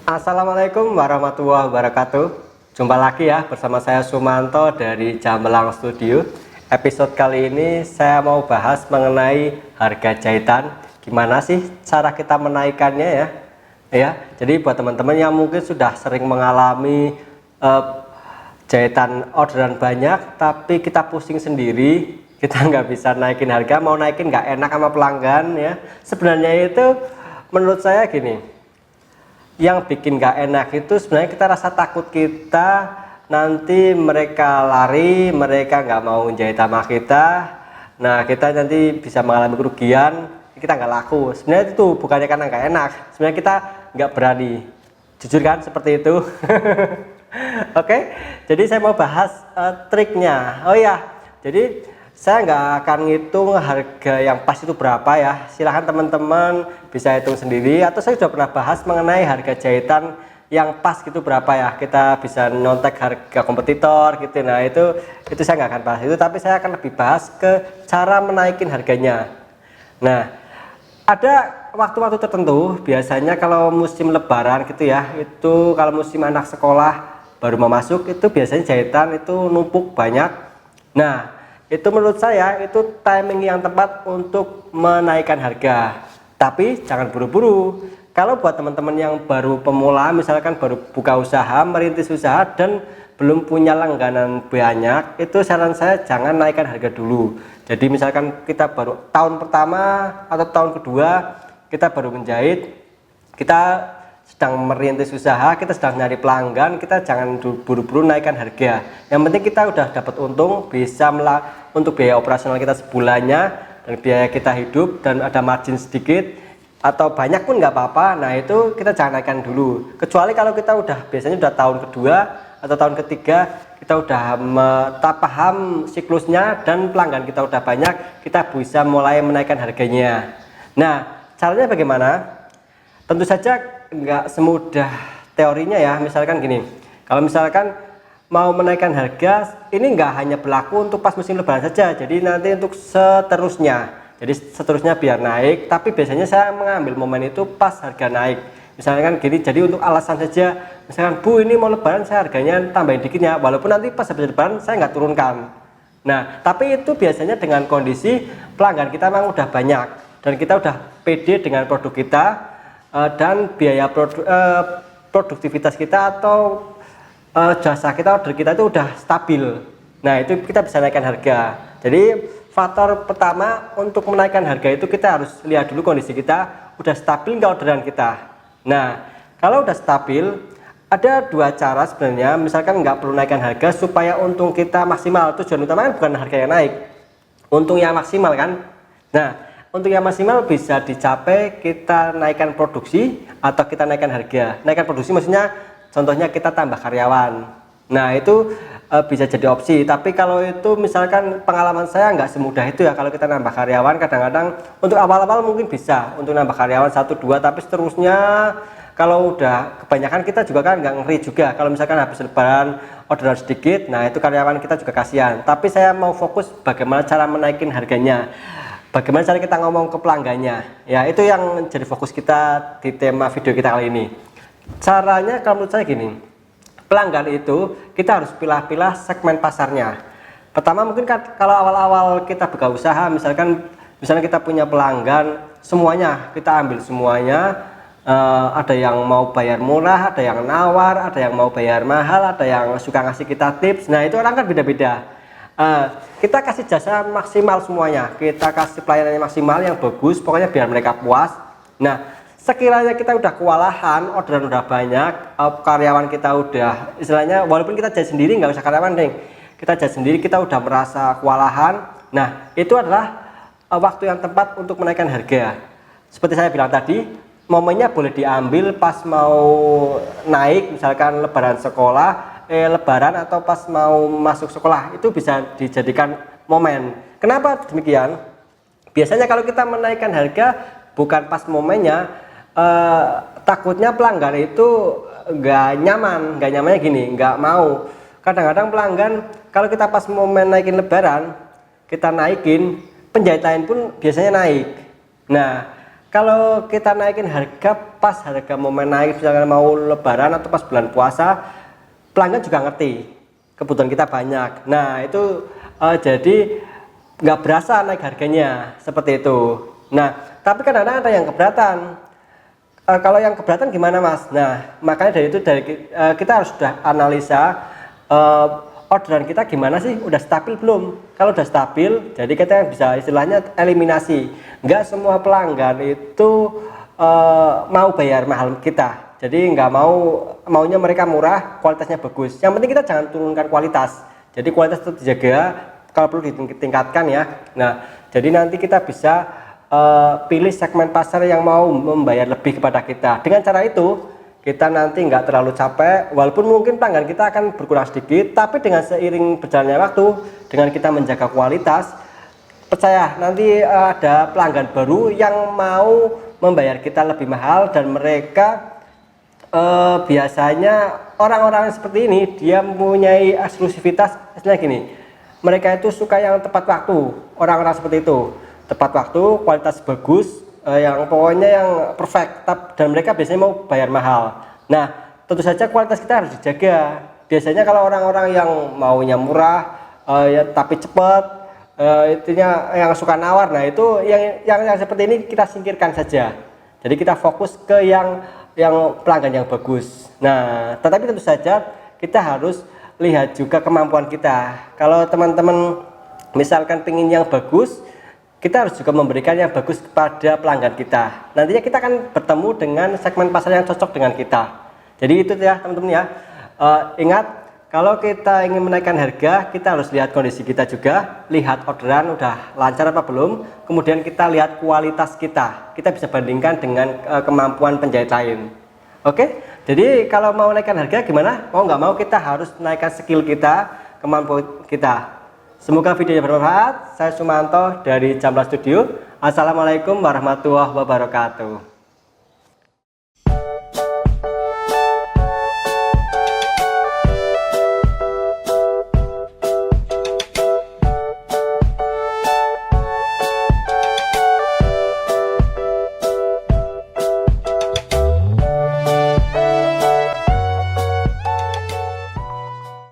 Assalamualaikum warahmatullahi wabarakatuh. Jumpa lagi ya bersama saya Sumanto dari Jambelang Studio. Episode kali ini saya mau bahas mengenai harga jahitan. Gimana sih cara kita menaikkannya ya? Jadi buat teman-teman yang mungkin sudah sering mengalami jahitan orderan banyak, tapi kita pusing sendiri, kita nggak bisa naikin harga, mau naikin nggak enak sama pelanggan ya. Sebenarnya itu menurut saya gini. Yang bikin gak enak itu sebenarnya kita rasa takut kita nanti mereka lari, mereka nggak mau jahit sama kita. Nah, kita nanti bisa mengalami kerugian, kita nggak laku. Sebenarnya itu bukannya karena nggak enak, sebenarnya kita nggak berani. Jujur kan seperti itu. Oke, jadi saya mau bahas triknya. Oh ya, jadi saya nggak akan ngitung harga yang pas itu berapa ya. Silahkan teman-teman bisa hitung sendiri. Atau saya sudah pernah bahas mengenai harga jahitan yang pas gitu berapa ya. Kita bisa nyontek harga kompetitor gitu. Nah itu saya nggak akan bahas itu. Tapi saya akan lebih bahas ke cara menaikin harganya. Nah ada waktu-waktu tertentu. Biasanya kalau musim lebaran gitu ya. Itu kalau musim anak sekolah baru mau masuk itu biasanya jahitan itu numpuk banyak. Nah itu menurut saya itu timing yang tepat untuk menaikkan harga, tapi jangan buru-buru. Kalau buat teman-teman yang baru pemula, misalkan baru buka usaha, merintis usaha dan belum punya langganan banyak, itu saran saya jangan naikkan harga dulu. Jadi misalkan kita baru tahun pertama atau tahun kedua kita baru menjahit, kita sedang merintis usaha, kita sedang nyari pelanggan, kita jangan buru-buru naikkan harga. Yang penting kita udah dapat untung, bisa untuk biaya operasional kita sebulannya dan biaya kita hidup dan ada margin sedikit atau banyak pun nggak apa-apa. Nah itu kita jangan naikkan dulu. Kecuali kalau kita biasanya udah tahun kedua atau tahun ketiga, kita udah paham siklusnya dan pelanggan kita udah banyak, kita bisa mulai menaikkan harganya. Nah caranya bagaimana? Tentu saja nggak semudah teorinya ya. Misalkan gini, kalau misalkan mau menaikkan harga ini nggak hanya berlaku untuk pas musim lebaran saja, jadi nanti untuk seterusnya, jadi seterusnya biar naik. Tapi biasanya saya mengambil momen itu pas harga naik. Misalkan gini, jadi untuk alasan saja, misalkan Bu ini mau lebaran saya harganya tambahin dikit ya, walaupun nanti pas habis lebaran saya nggak turunkan. Nah tapi itu biasanya dengan kondisi pelanggan kita memang udah banyak dan kita udah pede dengan produk kita dan biaya produktivitas kita atau jasa kita, order kita itu udah stabil. Nah itu kita bisa naikkan harga. Jadi faktor pertama untuk menaikkan harga itu kita harus lihat dulu kondisi kita udah stabil nggak orderan kita. Nah kalau udah stabil ada dua cara sebenarnya. Misalkan nggak perlu naikkan harga supaya untung kita maksimal. Tujuan utama kan bukan harga yang naik, untung yang maksimal kan. Nah untuk yang maksimal bisa dicapai kita naikkan produksi atau kita naikkan harga. Naikkan produksi maksudnya contohnya kita tambah karyawan. Nah itu bisa jadi opsi. Tapi kalau itu misalkan pengalaman saya nggak semudah itu ya. Kalau kita nambah karyawan kadang-kadang untuk awal-awal mungkin bisa untuk nambah karyawan 1-2, tapi seterusnya kalau udah kebanyakan kita juga kan nggak ngeri juga. Kalau misalkan habis lebaran orderan sedikit, nah itu karyawan kita juga kasihan. Tapi saya mau fokus bagaimana cara menaikin harganya. Bagaimana cara kita ngomong ke pelanggannya, ya itu yang jadi fokus kita di tema video kita kali ini. Caranya kalau menurut saya gini, pelanggan itu kita harus pilah-pilah segmen pasarnya. Pertama mungkin kan kalau awal-awal kita buka usaha, misalnya kita punya pelanggan semuanya, kita ambil semuanya. Ada yang mau bayar murah, ada yang nawar, ada yang mau bayar mahal, ada yang suka ngasih kita tips. Nah itu orang kan beda-beda. Kita kasih jasa maksimal semuanya, kita kasih pelayanannya maksimal yang bagus, pokoknya biar mereka puas. Nah sekiranya kita udah kewalahan, orderan udah banyak, karyawan kita udah istilahnya, walaupun kita jahit sendiri nggak usah karyawan deh, kita jahit sendiri kita udah merasa kewalahan. Nah itu adalah waktu yang tepat untuk menaikkan harga. Seperti saya bilang tadi, momennya boleh diambil pas mau naik, misalkan lebaran sekolah, lebaran atau pas mau masuk sekolah, itu bisa dijadikan momen. Kenapa demikian? Biasanya kalau kita menaikkan harga bukan pas momennya, takutnya pelanggan itu nggak nyamannya gini, nggak mau. Kadang-kadang pelanggan kalau kita pas momen naikin lebaran, kita naikin, penjahit lain pun biasanya naik. Nah kalau kita naikin harga pas harga momen naik, misalkan mau lebaran atau pas bulan puasa, pelanggan juga ngerti kebutuhan kita banyak. Nah itu jadi nggak berasa naik harganya seperti itu. Nah tapi kadang-kadang ada yang keberatan. Kalau yang keberatan gimana Mas? Nah makanya kita harus sudah analisa orderan kita gimana sih, udah stabil belum. Kalau udah stabil, jadi kita bisa istilahnya eliminasi. Nggak semua pelanggan itu mau bayar mahal kita, jadi nggak maunya mereka murah, kualitasnya bagus. Yang penting kita jangan turunkan kualitas, jadi kualitas tetap dijaga, kalau perlu ditingkatkan ya. Nah jadi nanti kita bisa pilih segmen pasar yang mau membayar lebih kepada kita. Dengan cara itu kita nanti nggak terlalu capek, walaupun mungkin pelanggan kita akan berkurang sedikit, tapi dengan seiring berjalannya waktu, dengan kita menjaga kualitas, percaya nanti ada pelanggan baru yang mau membayar kita lebih mahal. Dan mereka biasanya orang-orang seperti ini dia mempunyai eksklusivitas, istilahnya gini, mereka itu suka yang tepat waktu. Orang-orang seperti itu tepat waktu, kualitas bagus, yang pokoknya yang perfect, dan mereka biasanya mau bayar mahal. Nah tentu saja kualitas kita harus dijaga. Biasanya kalau orang-orang yang maunya murah tapi cepat, intinya yang suka nawar, nah itu yang seperti ini kita singkirkan saja. Jadi kita fokus ke yang pelanggan yang bagus. Nah tetapi tentu saja kita harus lihat juga kemampuan kita. Kalau teman-teman misalkan pengen yang bagus, kita harus juga memberikan yang bagus kepada pelanggan kita. Nantinya kita akan bertemu dengan segmen pasar yang cocok dengan kita. Jadi itu ya teman-teman ya. Ingat, kalau kita ingin menaikkan harga, kita harus lihat kondisi kita juga, lihat orderan udah lancar apa belum, kemudian kita lihat kualitas kita. Kita bisa bandingkan dengan kemampuan penjahit lain. Oke, jadi kalau mau naikkan harga gimana? Mau nggak mau kita harus naikkan skill kita, kemampuan kita. Semoga videonya bermanfaat. Saya Sumanto dari Jambla Studio. Assalamualaikum warahmatullahi wabarakatuh.